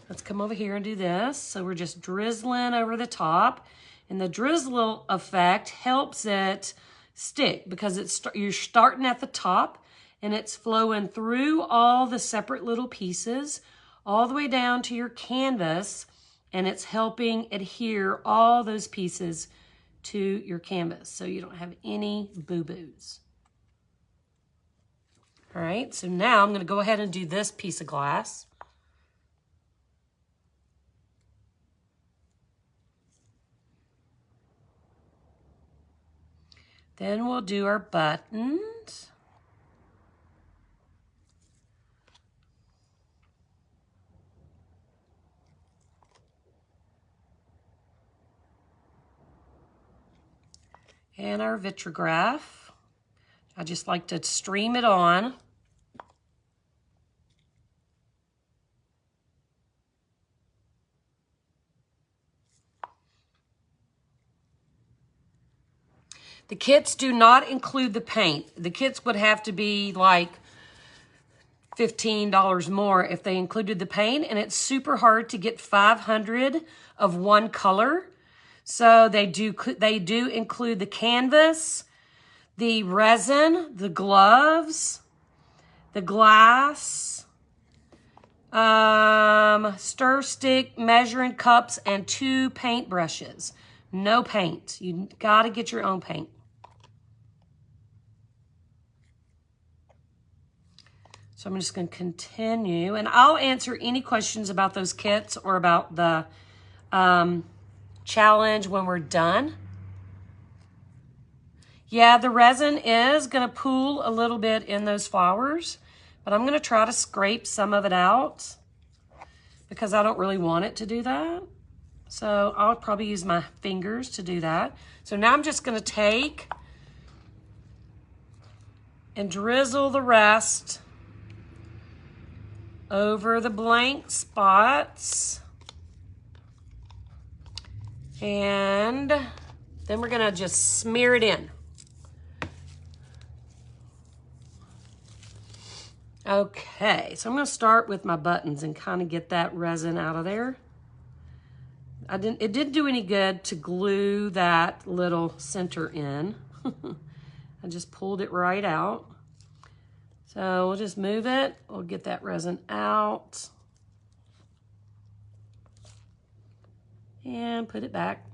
S1: Let's come over here and do this. So we're just drizzling over the top. And the drizzle effect helps it stick because you're starting at the top and it's flowing through all the separate little pieces all the way down to your canvas, and it's helping adhere all those pieces to your canvas so you don't have any boo-boos. All right, so now I'm going to go ahead and do this piece of glass. Then we'll do our buttons. And our vitrograph. I just like to stream it on. The kits do not include the paint. The kits would have to be like $15 more if they included the paint, and it's super hard to get 500 of one color. So they do include the canvas, the resin, the gloves, the glass, stir stick, measuring cups, and 2 paint brushes. No paint. You gotta get your own paint. So I'm just gonna continue, and I'll answer any questions about those kits or about the challenge when we're done. Yeah, the resin is going to pool a little bit in those flowers, but I'm going to try to scrape some of it out because I don't really want it to do that. So I'll probably use my fingers to do that. So now I'm just going to take and drizzle the rest over the blank spots. And Then we're gonna just smear it in. Okay, so I'm gonna start with my buttons and kind of get that resin out of there. It didn't do any good to glue that little center in. I just pulled it right out. So we'll just move it. We'll get that resin out. And put it back.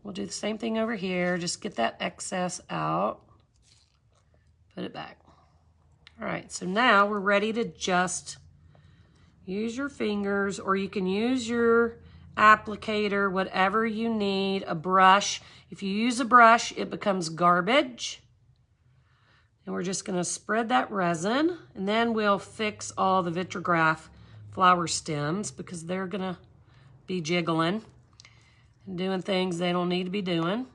S1: We'll do the same thing over here. Just get that excess out. Put it back. All right, so now we're ready to just use your fingers, or you can use your applicator, whatever you need, a brush. If you use a brush, it becomes garbage. And we're just gonna spread that resin, and then we'll fix all the vitrograph flower stems because they're gonna be jiggling and doing things they don't need to be doing.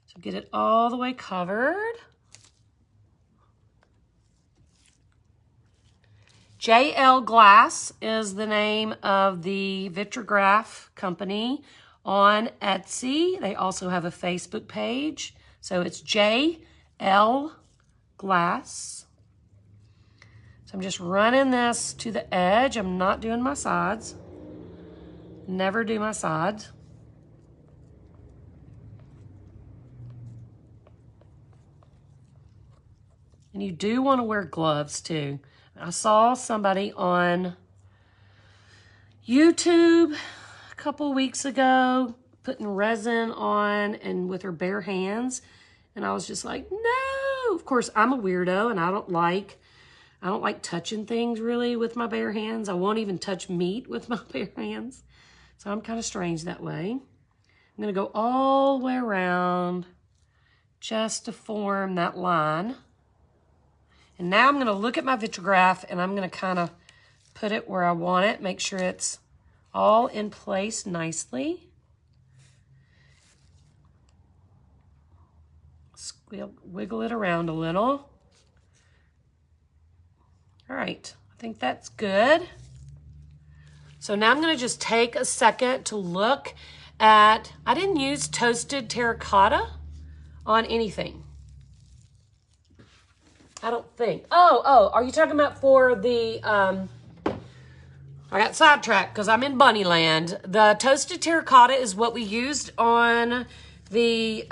S1: So get it all the way covered. JL Glass is the name of the vitrograph company on Etsy. They also have a Facebook page. So it's JL Glass. So I'm just running this to the edge. I'm not doing my sides. Never do my sides. And you do want to wear gloves too. I saw somebody on YouTube a couple weeks ago putting resin on and with her bare hands. And I was just like, no. Of course, I'm a weirdo and I don't like touching things really with my bare hands. I won't even touch meat with my bare hands. So I'm kind of strange that way. I'm going to go all the way around just to form that line. And now I'm going to look at my vitrograph and I'm going to kind of put it where I want it, make sure it's all in place nicely. Wiggle it around a little. All right, I think that's good. So now I'm going to just take a second to look at, I didn't use toasted terracotta on anything. I don't think. Oh, are you talking about for the, I got sidetracked because I'm in bunny land. The toasted terracotta is what we used on the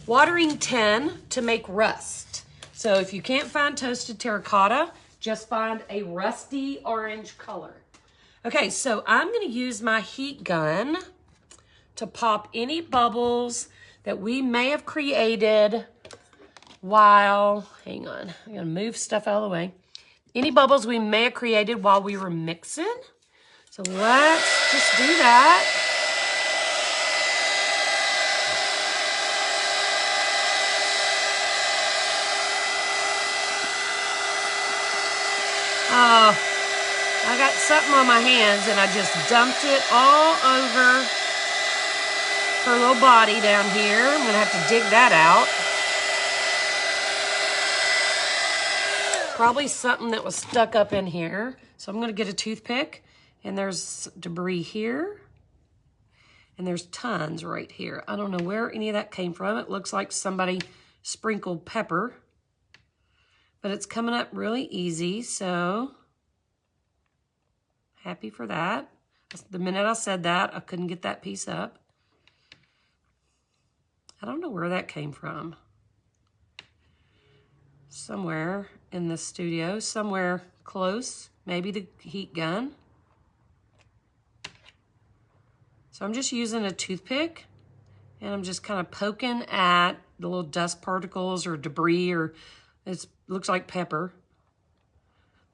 S1: watering tin to make rust. So if you can't find toasted terracotta, just find a rusty orange color. Okay, so I'm gonna use my heat gun to pop any bubbles that we may have created while, hang on, I'm gonna move stuff out of the way. Any bubbles we may have created while we were mixing. So let's just do that. I got something on my hands and I just dumped it all over her little body down here. I'm gonna have to dig that out. Probably something that was stuck up in here. So I'm gonna get a toothpick, and there's debris here, and there's tons right here. I don't know where any of that came from. It looks like somebody sprinkled pepper, but it's coming up really easy, so happy for that. The minute I said that, I couldn't get that piece up. I don't know where that came from. Somewhere in the studio, somewhere close, maybe the heat gun. So I'm just using a toothpick and I'm just kind of poking at the little dust particles or debris, or it looks like pepper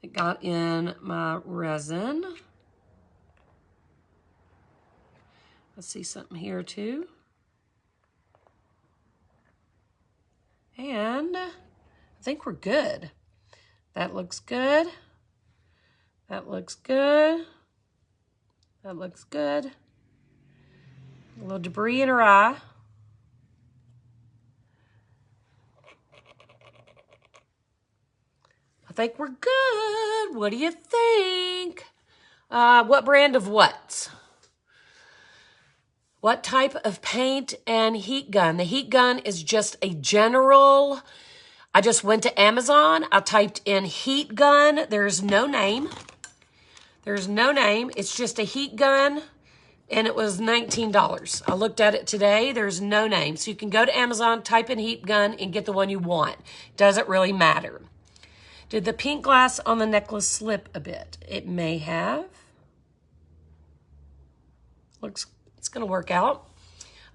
S1: that got in my resin. I see something here too. And I think we're good. That looks good. That looks good. That looks good. A little debris in her eye. I think we're good. What do you think? What brand of what? What type of paint and heat gun? The heat gun is just a general. I just went to Amazon. I typed in heat gun. There's no name. There's no name. It's just a heat gun, and it was $19. I looked at it today. There's no name. So you can go to Amazon, type in heat gun, and get the one you want. Doesn't really matter. Did the pink glass on the necklace slip a bit? It may have. Looks, it's going to work out.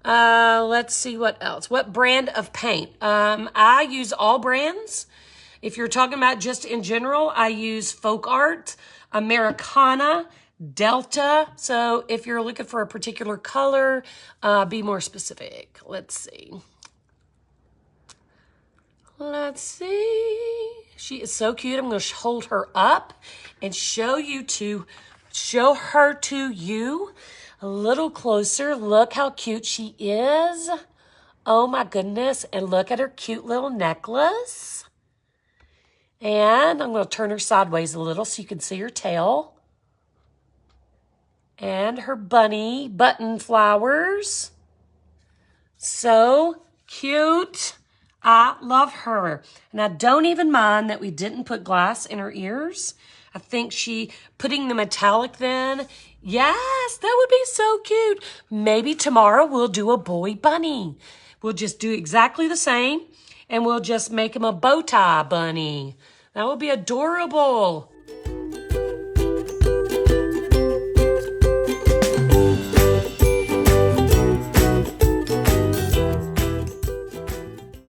S1: Let's see what else. What brand of paint? I use all brands. If you're talking about just in general, I use Folk Art, Americana, Delta. So if you're looking for a particular color, be more specific. Let's see. Let's see. She is so cute. I'm going to hold her up and show her to you a little closer. Look how cute she is. Oh my goodness. And look at her cute little necklace. And I'm going to turn her sideways a little so you can see her tail. And her bunny button flowers. So cute. I love her. And I don't even mind that we didn't put glass in her ears. I think putting the metallic then, yes, that would be so cute. Maybe tomorrow we'll do a boy bunny. We'll just do exactly the same, and we'll just make him a bow tie bunny. That would be adorable.